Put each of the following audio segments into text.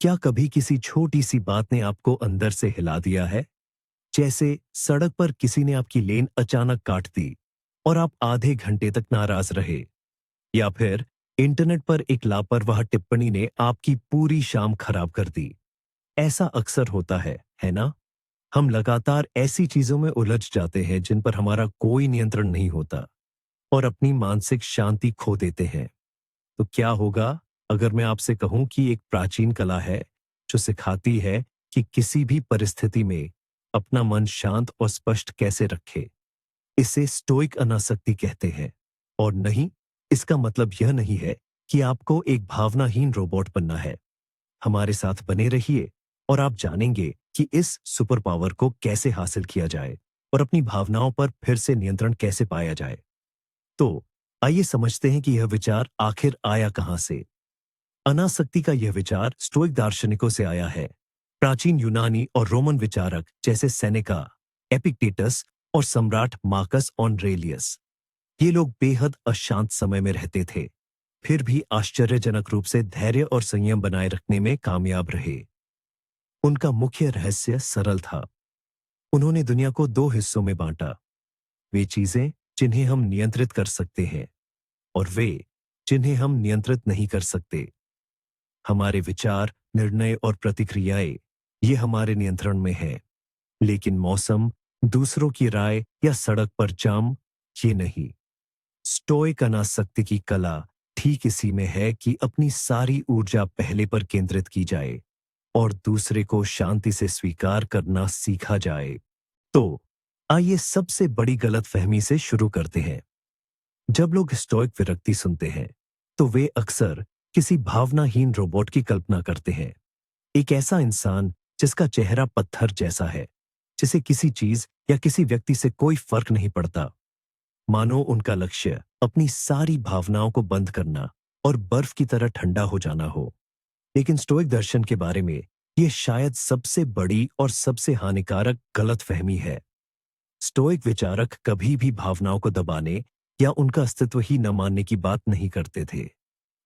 क्या कभी किसी छोटी सी बात ने आपको अंदर से हिला दिया है? जैसे सड़क पर किसी ने आपकी लेन अचानक काट दी और आप आधे घंटे तक नाराज रहे, या फिर इंटरनेट पर एक लापरवाह टिप्पणी ने आपकी पूरी शाम खराब कर दी। ऐसा अक्सर होता है ना? हम लगातार ऐसी चीजों में उलझ जाते हैं जिन पर हमारा कोई नियंत्रण नहीं होता और अपनी मानसिक शांति खो देते हैं। तो क्या होगा अगर मैं आपसे कहूं कि एक प्राचीन कला है जो सिखाती है कि किसी भी परिस्थिति में अपना मन शांत और स्पष्ट कैसे रखे? इसे स्टोइक अनासक्ति कहते हैं। और नहीं, इसका मतलब यह नहीं है कि आपको एक भावनाहीन रोबोट बनना है। हमारे साथ बने रहिए और आप जानेंगे कि इस सुपर पावर को कैसे हासिल किया जाए और अपनी भावनाओं पर फिर से नियंत्रण कैसे पाया जाए। तो आइए समझते हैं कि यह विचार आखिर आया कहां से। अनासक्ति का यह विचार स्टोइक दार्शनिकों से आया है। प्राचीन यूनानी और रोमन विचारक जैसे सेनेका, एपिक्टेटस और सम्राट मार्कस ऑनरेलियस, ये लोग बेहद अशांत समय में रहते थे, फिर भी आश्चर्यजनक रूप से धैर्य और संयम बनाए रखने में कामयाब रहे। उनका मुख्य रहस्य सरल था। उन्होंने दुनिया को दो हिस्सों में बांटा, वे चीजें जिन्हें हम नियंत्रित कर सकते हैं और वे जिन्हें हम नियंत्रित नहीं कर सकते। हमारे विचार, निर्णय और प्रतिक्रियाएं ये हमारे नियंत्रण में है, लेकिन मौसम, दूसरों की राय या सड़क पर जाम, ये नहीं। स्टोइक अनासक्ति की कला ठीक इसी में है कि अपनी सारी ऊर्जा पहले पर केंद्रित की जाए और दूसरे को शांति से स्वीकार करना सीखा जाए। तो आइए सबसे बड़ी गलतफहमी से शुरू करते हैं। जब लोग स्टोइक विरक्ति सुनते हैं तो वे अक्सर किसी भावनाहीन रोबोट की कल्पना करते हैं। एक ऐसा इंसान जिसका चेहरा पत्थर जैसा है, जिसे किसी चीज या किसी व्यक्ति से कोई फर्क नहीं पड़ता। मानो उनका लक्ष्य अपनी सारी भावनाओं को बंद करना और बर्फ की तरह ठंडा हो जाना हो। लेकिन स्टोइक दर्शन के बारे में यह शायद सबसे बड़ी और सबसे हानिकारक गलतफहमी है। स्टोइक विचारक कभी भी भावनाओं को दबाने या उनका अस्तित्व ही न मानने की बात नहीं करते थे।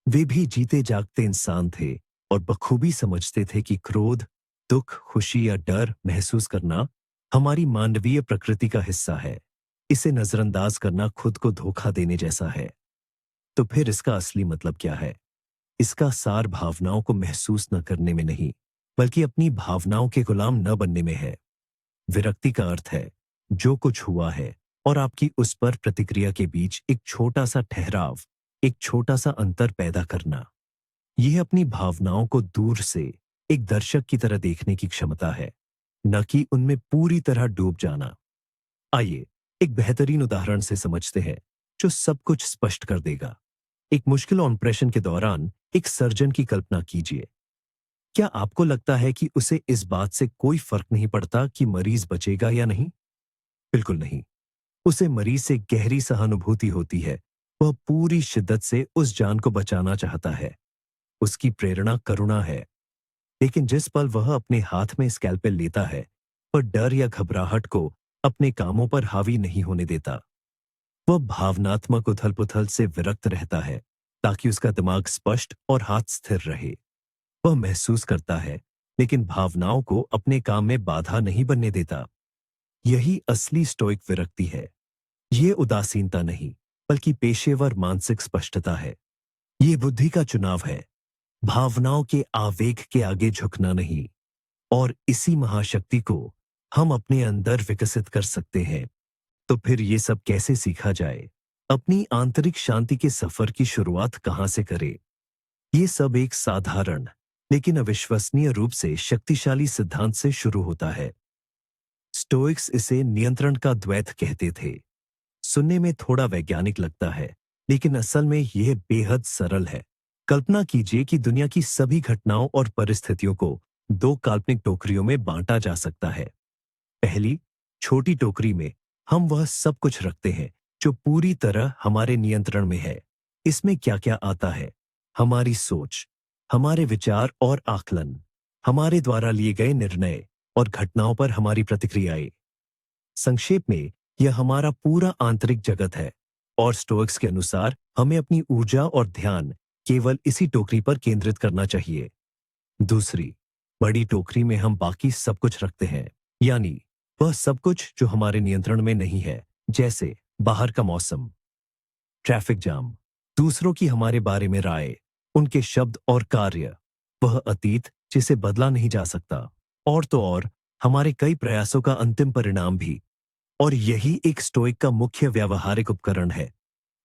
वे भी जीते जागते इंसान थे और बखूबी समझते थे कि क्रोध, दुख, खुशी या डर महसूस करना हमारी मानवीय प्रकृति का हिस्सा है। इसे नजरअंदाज करना खुद को धोखा देने जैसा है। तो फिर इसका असली मतलब क्या है? इसका सार भावनाओं को महसूस न करने में नहीं, बल्कि अपनी भावनाओं के गुलाम न बनने में है। विरक्ति का अर्थ है जो कुछ हुआ है और आपकी उस पर प्रतिक्रिया के बीच एक छोटा सा ठहराव, एक छोटा सा अंतर पैदा करना। यह अपनी भावनाओं को दूर से एक दर्शक की तरह देखने की क्षमता है, न कि उनमें पूरी तरह डूब जाना। आइए एक बेहतरीन उदाहरण से समझते हैं जो सब कुछ स्पष्ट कर देगा। एक मुश्किल ऑपरेशन के दौरान एक सर्जन की कल्पना कीजिए। क्या आपको लगता है कि उसे इस बात से कोई फर्क नहीं पड़ता कि मरीज बचेगा या नहीं? बिल्कुल नहीं। उसे मरीज से गहरी सहानुभूति होती है। वह पूरी शिद्दत से उस जान को बचाना चाहता है। उसकी प्रेरणा करुणा है। लेकिन जिस पल वह अपने हाथ में स्कैल्पेल लेता है, वह डर या घबराहट को अपने कामों पर हावी नहीं होने देता। वह भावनात्मक उथल-पुथल से विरक्त रहता है ताकि उसका दिमाग स्पष्ट और हाथ स्थिर रहे। वह महसूस करता है, लेकिन भावनाओं को अपने काम में बाधा नहीं बनने देता। यही असली स्टोइक विरक्ति है। ये उदासीनता नहीं, बल्कि पेशेवर मानसिक स्पष्टता है। ये बुद्धि का चुनाव है, भावनाओं के आवेग के आगे झुकना नहीं। और इसी महाशक्ति को हम अपने अंदर विकसित कर सकते हैं। तो फिर ये सब कैसे सीखा जाए? अपनी आंतरिक शांति के सफर की शुरुआत कहां से करें? ये सब एक साधारण लेकिन अविश्वसनीय रूप से शक्तिशाली सिद्धांत से शुरू होता है। स्टोइक्स इसे नियंत्रण का द्वैत कहते थे। सुनने में थोड़ा वैज्ञानिक लगता है, लेकिन असल में यह बेहद सरल है। कल्पना कीजिए कि दुनिया की सभी घटनाओं और परिस्थितियों को दो काल्पनिक टोकरियों में बांटा जा सकता है। पहली छोटी टोकरी में हम वह सब कुछ रखते हैं जो पूरी तरह हमारे नियंत्रण में है। इसमें क्या क्या आता है? हमारी सोच, हमारे विचार और आकलन, हमारे द्वारा लिए गए निर्णय और घटनाओं पर हमारी प्रतिक्रियाएं। संक्षेप में यह हमारा पूरा आंतरिक जगत है और स्टोइक्स के अनुसार हमें अपनी ऊर्जा और ध्यान केवल इसी टोकरी पर केंद्रित करना चाहिए। दूसरी, बड़ी टोकरी में हम बाकी सब कुछ रखते हैं, यानी वह सब कुछ जो हमारे नियंत्रण में नहीं है, जैसे बाहर का मौसम, ट्रैफिक जाम, दूसरों की हमारे बारे में राय, उनके शब्द और कार्य, वह अतीत जिसे बदला नहीं जा सकता, और तो और हमारे कई प्रयासों का अंतिम परिणाम भी। और यही एक स्टोइक का मुख्य व्यावहारिक उपकरण है।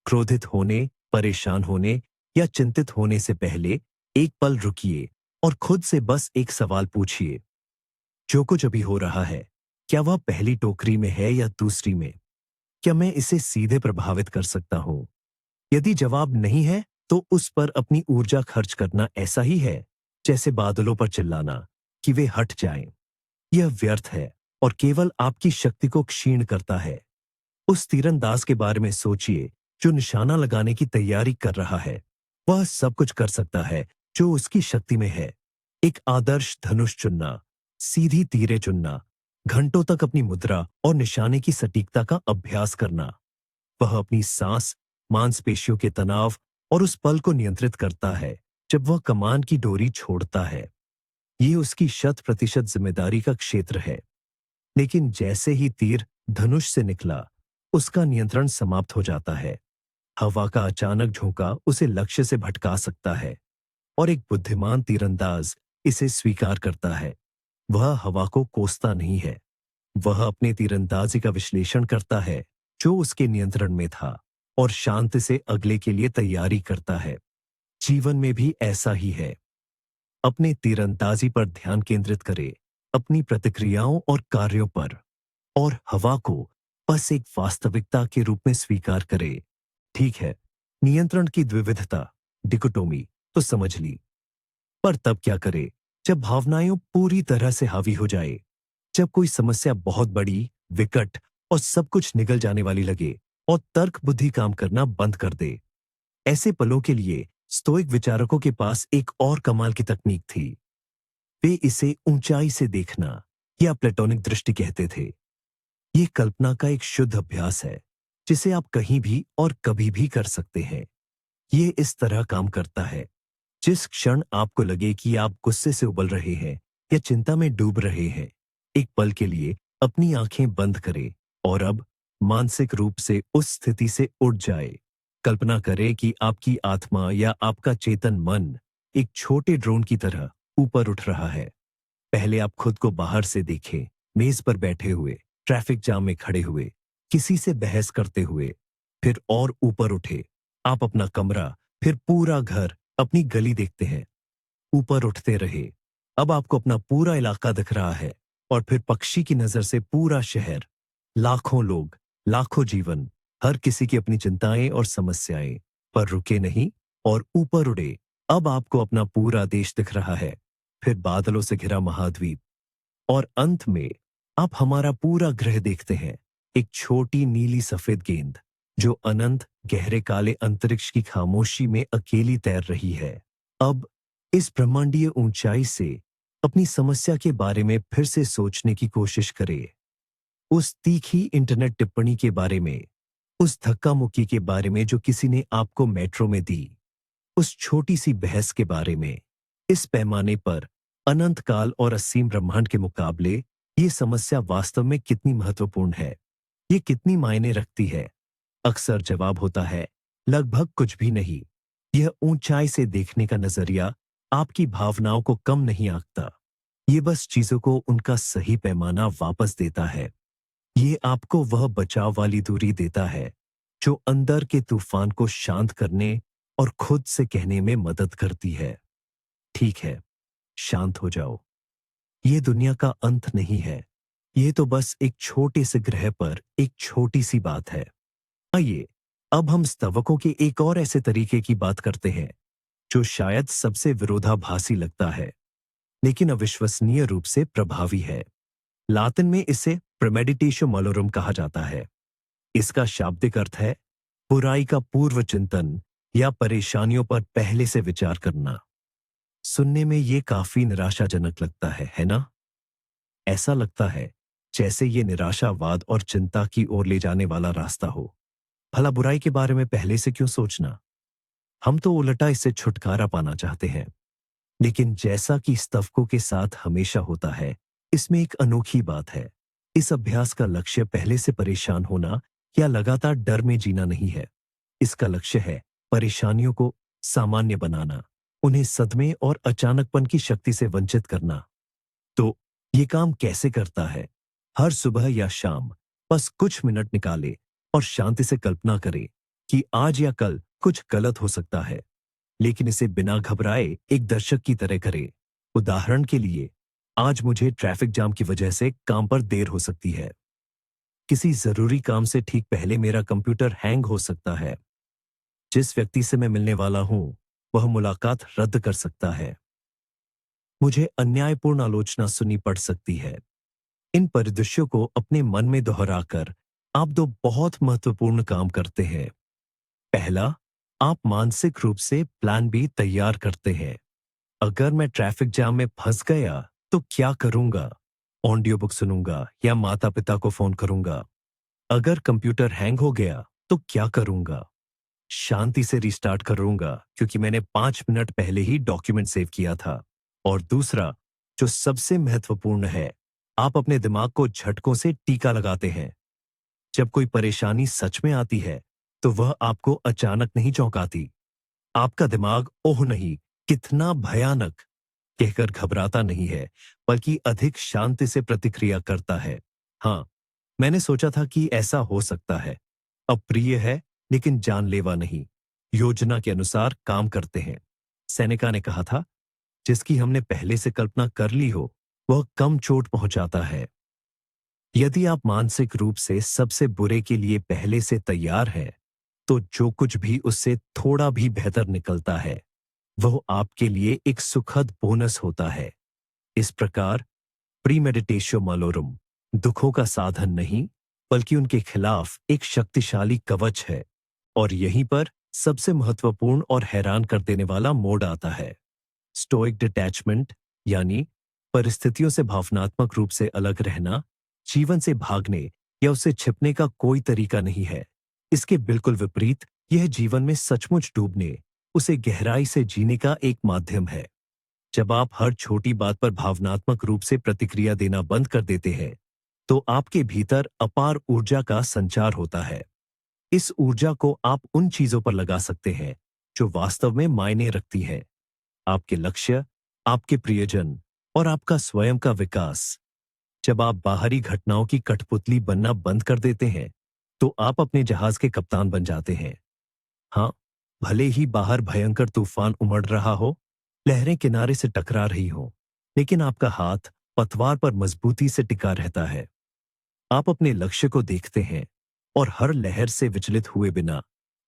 क्रोधित होने, परेशान होने या चिंतित होने से पहले एक पल रुकिए और खुद से बस एक सवाल पूछिए, जो कुछ अभी हो रहा है, क्या वह पहली टोकरी में है या दूसरी में? क्या मैं इसे सीधे प्रभावित कर सकता हूं? यदि जवाब नहीं है, तो उस पर अपनी ऊर्जा खर्च करना ऐसा ही है जैसे बादलों पर चिल्लाना कि वे हट जाएं। यह व्यर्थ है और केवल आपकी शक्ति को क्षीण करता है। उस तीरंदाज के बारे में सोचिए जो निशाना लगाने की तैयारी कर रहा है। वह सब कुछ कर सकता है जो उसकी शक्ति में है। एक आदर्श धनुष चुनना, सीधी तीरें चुनना, घंटों तक अपनी मुद्रा और निशाने की सटीकता का अभ्यास करना। वह अपनी सांस, मांसपेशियों के तनाव और उस पल को नियंत्रित करता है जब वह कमान की डोरी छोड़ता है। ये उसकी 100% जिम्मेदारी का क्षेत्र है। लेकिन जैसे ही तीर धनुष से निकला, उसका नियंत्रण समाप्त हो जाता है। हवा का अचानक झोंका उसे लक्ष्य से भटका सकता है और एक बुद्धिमान तीरंदाज इसे स्वीकार करता है। वह हवा को कोसता नहीं है। वह अपने तीरंदाजी का विश्लेषण करता है जो उसके नियंत्रण में था और शांति से अगले के लिए तैयारी करता है। जीवन में भी ऐसा ही है। अपने तीरंदाजी पर ध्यान केंद्रित करें, अपनी प्रतिक्रियाओं और कार्यों पर, और हवा को बस एक वास्तविकता के रूप में स्वीकार करें। ठीक है, नियंत्रण की द्विविधता, डिकोटोमी तो समझ ली, पर तब क्या करें जब भावनाएं पूरी तरह से हावी हो जाए, जब कोई समस्या बहुत बड़ी, विकट और सब कुछ निगल जाने वाली लगे और तर्क बुद्धि काम करना बंद कर दे। ऐसे पलों के लिए स्टोइक विचारकों के पास एक और कमाल की तकनीक थी। वे इसे ऊंचाई से देखना या प्लेटोनिक दृष्टि कहते थे। ये कल्पना का एक शुद्ध अभ्यास है जिसे आप कहीं भी और कभी भी कर सकते हैं। ये इस तरह काम करता है, जिस क्षण आपको लगे कि आप गुस्से से उबल रहे हैं या चिंता में डूब रहे हैं, एक पल के लिए अपनी आंखें बंद करें और अब मानसिक रूप से उस स्थिति से उठ जाए। कल्पना करें कि आपकी आत्मा या आपका चेतन मन एक छोटे ड्रोन की तरह ऊपर उठ रहा है। पहले आप खुद को बाहर से देखें, मेज पर बैठे हुए, ट्रैफिक जाम में खड़े हुए, किसी से बहस करते हुए। फिर और ऊपर उठे, आप अपना कमरा, फिर पूरा घर, अपनी गली देखते हैं। ऊपर उठते रहे। अब आपको अपना पूरा इलाका दिख रहा है और फिर पक्षी की नजर से पूरा शहर, लाखों लोग, लाखों जीवन, हर किसी की अपनी चिंताएं और समस्याएं। पर रुके नहीं और ऊपर उड़े। अब आपको अपना पूरा देश दिख रहा है, फिर बादलों से घिरा महाद्वीप, और अंत में आप हमारा पूरा ग्रह देखते हैं, एक छोटी नीली सफेद गेंद जो अनंत गहरे काले अंतरिक्ष की खामोशी में अकेली तैर रही है। अब इस ब्रह्मांडीय ऊंचाई से अपनी समस्या के बारे में फिर से सोचने की कोशिश करें। उस तीखी इंटरनेट टिप्पणी के बारे में, उस धक्का मुक्की के बारे में जो किसी ने आपको मेट्रो में दी, उस छोटी सी बहस के बारे में। इस पैमाने पर अनंत काल और असीम ब्रह्मांड के मुकाबले ये समस्या वास्तव में कितनी महत्वपूर्ण है, ये कितनी मायने रखती है? अक्सर जवाब होता है, लगभग कुछ भी नहीं। यह ऊंचाई से देखने का नजरिया आपकी भावनाओं को कम नहीं आंकता। ये बस चीजों को उनका सही पैमाना वापस देता है। ये आपको वह बचाव वाली दूरी देता है जो अंदर के तूफान को शांत करने और खुद से कहने में मदद करती है, ठीक है, शांत हो जाओ। ये दुनिया का अंत नहीं है। ये तो बस एक छोटे से ग्रह पर एक छोटी सी बात है। आइए अब हम स्तवकों के एक और ऐसे तरीके की बात करते हैं जो शायद सबसे विरोधाभासी लगता है, लेकिन अविश्वसनीय रूप से प्रभावी है। लातिन में इसे प्रेमेडिटेशन मलोरम कहा जाता है। इसका शाब्दिक अर्थ है बुराई का पूर्व चिंतन या परेशानियों पर पहले से विचार करना। सुनने में ये काफी निराशाजनक लगता है ना? ऐसा लगता है जैसे ये निराशावाद और चिंता की ओर ले जाने वाला रास्ता हो। भला बुराई के बारे में पहले से क्यों सोचना? हम तो उल्टा इससे छुटकारा पाना चाहते हैं। लेकिन जैसा कि स्तवकों के साथ हमेशा होता है, इसमें एक अनोखी बात है। इस अभ्यास का लक्ष्य पहले से परेशान होना या लगातार डर में जीना नहीं है। इसका लक्ष्य है परेशानियों को सामान्य बनाना, उन्हें सदमे और अचानकपन की शक्ति से वंचित करना। तो ये काम कैसे करता है? हर सुबह या शाम बस कुछ मिनट निकाले और शांति से कल्पना करें कि आज या कल कुछ गलत हो सकता है, लेकिन इसे बिना घबराए एक दर्शक की तरह करें। उदाहरण के लिए, आज मुझे ट्रैफिक जाम की वजह से काम पर देर हो सकती है। किसी जरूरी काम से ठीक पहले मेरा कंप्यूटर हैंग हो सकता है। जिस व्यक्ति से मैं मिलने वाला हूं, वह मुलाकात रद्द कर सकता है। मुझे अन्यायपूर्ण आलोचना सुननी पड़ सकती है। इन परिदृश्यों को अपने मन में दोहराकर आप दो बहुत महत्वपूर्ण काम करते हैं। पहला, आप मानसिक रूप से प्लान बी तैयार करते हैं। अगर मैं ट्रैफिक जाम में फंस गया तो क्या करूंगा? ऑडियो बुक सुनूंगा या माता पिता को फोन करूंगा? अगर कंप्यूटर हैंग हो गया तो क्या करूंगा? शांति से रिस्टार्ट करूंगा क्योंकि मैंने 5 मिनट पहले ही डॉक्यूमेंट सेव किया था। और दूसरा, जो सबसे महत्वपूर्ण है, आप अपने दिमाग को झटकों से टीका लगाते हैं। जब कोई परेशानी सच में आती है, तो वह आपको अचानक नहीं चौंकाती। आपका दिमाग ओह नहीं, कितना भयानक कहकर घबराता नहीं है, बल्कि अधिक शांति से प्रतिक्रिया करता है। हाँ, मैंने सोचा था कि ऐसा हो सकता है। अप्रिय है, लेकिन जानलेवा नहीं। योजना के अनुसार काम करते हैं। सेनेका ने कहा था, जिसकी हमने पहले से कल्पना कर ली हो, वह कम चोट पहुंचाता है। यदि आप मानसिक रूप से सबसे बुरे के लिए पहले से तैयार हैं, तो जो कुछ भी उससे थोड़ा भी बेहतर निकलता है, वह आपके लिए एक सुखद बोनस होता है। इस प्रकार प्रीमेडिटेशन मालोरुम दुखों का साधन नहीं, बल्कि उनके खिलाफ एक शक्तिशाली कवच है। और यहीं पर सबसे महत्वपूर्ण और हैरान कर देने वाला मोड आता है, स्टोइक डिटैचमेंट, यानी परिस्थितियों से भावनात्मक रूप से अलग रहना। जीवन से भागने या उससे छिपने का कोई तरीका नहीं है। इसके बिल्कुल विपरीत, यह जीवन में सचमुच डूबने, उसे गहराई से जीने का एक माध्यम है। जब आप हर छोटी बात पर भावनात्मक रूप से प्रतिक्रिया देना बंद कर देते हैं, तो आपके भीतर अपार ऊर्जा का संचार होता है। इस ऊर्जा को आप उन चीजों पर लगा सकते हैं जो वास्तव में मायने रखती हैं। आपके लक्ष्य, आपके प्रियजन और आपका स्वयं का विकास। जब आप बाहरी घटनाओं की कठपुतली बनना बंद कर देते हैं, तो आप अपने जहाज के कप्तान बन जाते हैं। हाँ, भले ही बाहर भयंकर तूफान उमड़ रहा हो, लहरें किनारे से टकरा रही हों, लेकिन आपका हाथ पतवार पर मजबूती से टिका रहता है। आप अपने लक्ष्य को देखते हैं और हर लहर से विचलित हुए बिना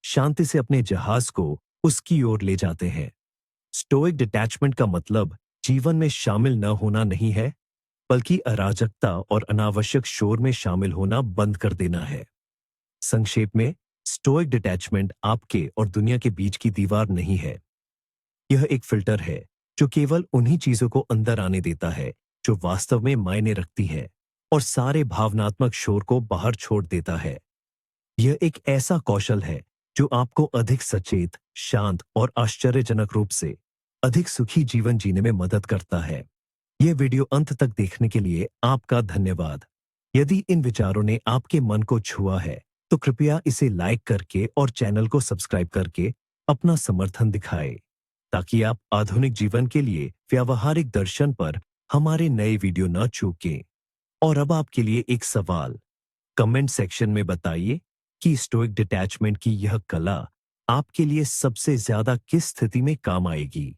शांति से अपने जहाज को उसकी ओर ले जाते हैं। स्टोइक डिटैचमेंट का मतलब जीवन में शामिल न होना नहीं है, बल्कि अराजकता और अनावश्यक शोर में शामिल होना बंद कर देना है। संक्षेप में, स्टोइक डिटैचमेंट आपके और दुनिया के बीच की दीवार नहीं है। यह एक फिल्टर है जो केवल उन्हीं चीजों को अंदर आने देता है जो वास्तव में मायने रखती हैं, और सारे भावनात्मक शोर को बाहर छोड़ देता है। यह एक ऐसा कौशल है जो आपको अधिक सचेत, शांत और आश्चर्यजनक रूप से अधिक सुखी जीवन जीने में मदद करता है। यह वीडियो अंत तक देखने के लिए आपका धन्यवाद। यदि इन विचारों ने आपके मन को छुआ है, तो कृपया इसे लाइक करके और चैनल को सब्सक्राइब करके अपना समर्थन दिखाएं, ताकि आप आधुनिक जीवन के लिए व्यावहारिक दर्शन पर हमारे नए वीडियो न चूकें। और अब आपके लिए एक सवाल, कमेंट सेक्शन में बताइए कि स्टोइक डिटैचमेंट की यह कला आपके लिए सबसे ज्यादा किस स्थिति में काम आएगी,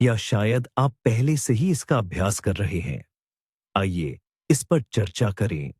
या शायद आप पहले से ही इसका अभ्यास कर रहे हैं। आइए इस पर चर्चा करें।